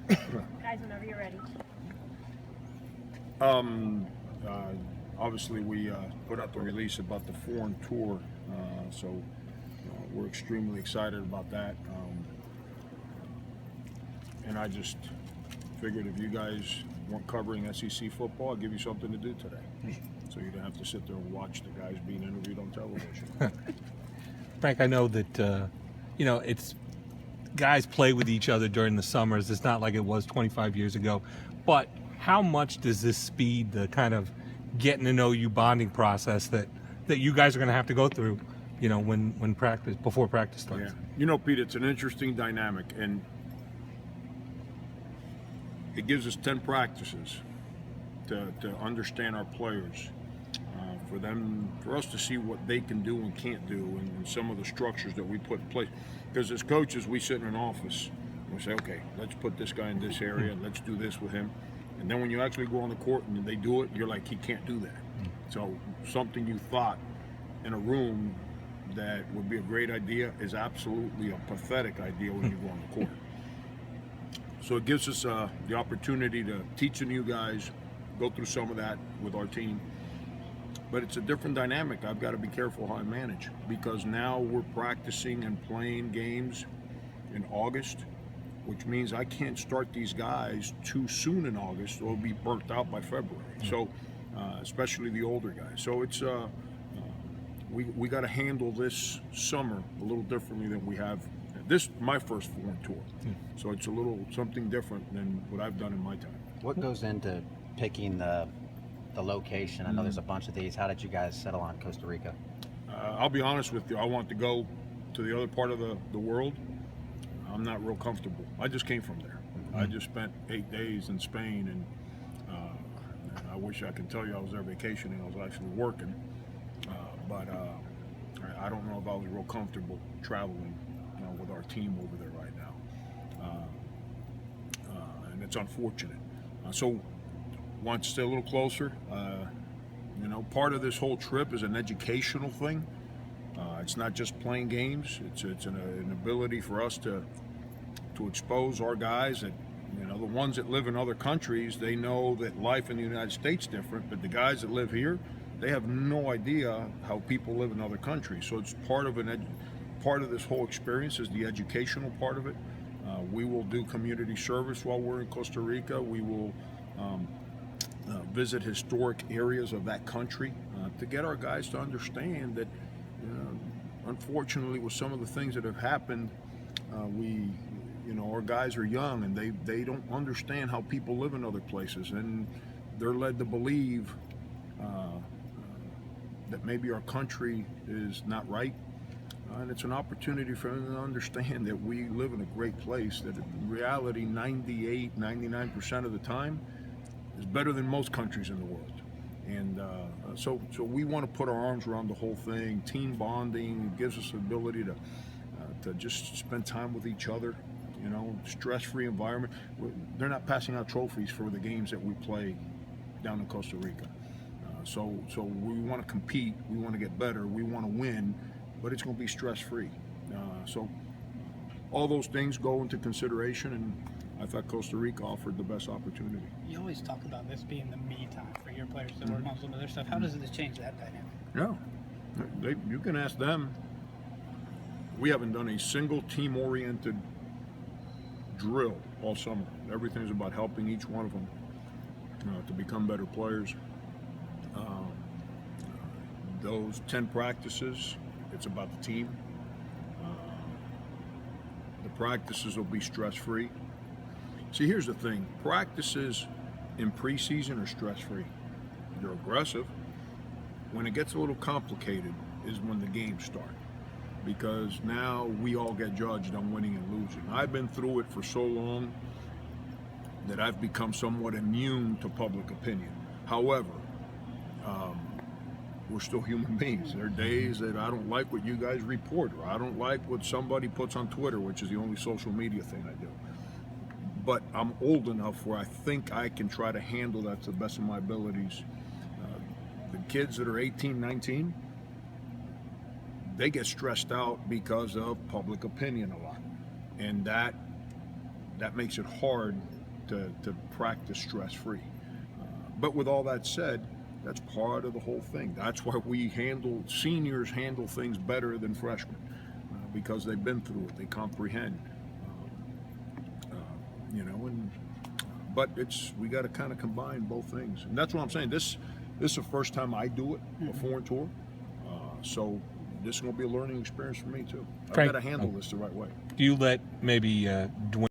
Guys, whenever you're ready. Um, uh, Obviously, we put out the release about the foreign tour, so we're extremely excited about that. And I just figured if you guys weren't covering SEC football, I'd give you something to do today, so you don't have to sit there and watch the guys being interviewed on television. Frank, I know that it's guys play with each other during the summers. It's not like it was 25 years ago. But how much does this speed the kind of getting to know you bonding process that you guys are going to have to go through, when practice before practice starts? Yeah, Pete, it's an interesting dynamic, and it gives us 10 practices to understand our players, for us to see what they can do and can't do, and some of the structures that we put in place. Because as coaches, we sit in an office and we say, okay, let's put this guy in this area, and let's do this with him. And then when you actually go on the court and they do it, you're like, he can't do that. So something you thought in a room that would be a great idea is absolutely a pathetic idea when you go on the court. So it gives us the opportunity to teach the new guys, go through some of that with our team. But it's a different dynamic. I've got to be careful how I manage, because now we're practicing and playing games in August, which means I can't start these guys too soon in August or be burnt out by February. So, especially the older guys. So it's we got to handle this summer a little differently than we have. This my first foreign tour, so it's a little something different than what I've done in my time. What goes into picking the location? I know there's a bunch of these. How did you guys settle on Costa Rica? I'll be honest with you. I want to go to the other part of the world. I'm not real comfortable. I just came from there. I just spent 8 days in Spain, and I wish I could tell you I was there vacationing. I was actually working, but I don't know if I was real comfortable traveling with our team over there right now, and it's unfortunate. So, want to stay a little closer. Part of this whole trip is an educational thing. It's not just playing games. It's an ability for us to expose our guys that, the ones that live in other countries, they know that life in the United States is different, but the guys that live here, they have no idea how people live in other countries. So it's part of part of this whole experience is the educational part of it. We will do community service while we're in Costa Rica. We will visit historic areas of that country to get our guys to understand that, unfortunately, with some of the things that have happened, our guys are young, and they don't understand how people live in other places, and they're led to believe that maybe our country is not right. And it's an opportunity for them to understand that we live in a great place, that in reality 99% of the time is better than most countries in the world. And so we want to put our arms around the whole thing. Team bonding, it gives us the ability to just spend time with each other, stress-free environment. They're not passing out trophies for the games that we play down in Costa Rica. So we want to compete, we want to get better, we want to win, but it's going to be stress-free. So all those things go into consideration, and I thought Costa Rica offered the best opportunity. You always talk about this being the me time for your players to work on some of their stuff. How does this change that dynamic? Yeah, you can ask them. We haven't done a single team-oriented drill all summer. Everything is about helping each one of them to become better players. Those 10 practices, it's about the team. The practices will be stress-free. See, here's the thing. Practices in preseason are stress-free. They're aggressive. When it gets a little complicated is when the games start, because now we all get judged on winning and losing. I've been through it for so long that I've become somewhat immune to public opinion. However, we're still human beings. There are days that I don't like what you guys report, or I don't like what somebody puts on Twitter, which is the only social media thing I do. But I'm old enough where I think I can try to handle that to the best of my abilities. The kids that are 18, 19, they get stressed out because of public opinion a lot. And that that makes it hard to practice stress-free. But with all that said, that's part of the whole thing. That's why seniors handle things better than freshmen, because they've been through it, they comprehend. But we got to kind of combine both things, and that's what I'm saying. This is the first time I do it, a foreign tour, so this is going to be a learning experience for me too. I've Frank, got to handle this the right way. Do you let maybe Dwayne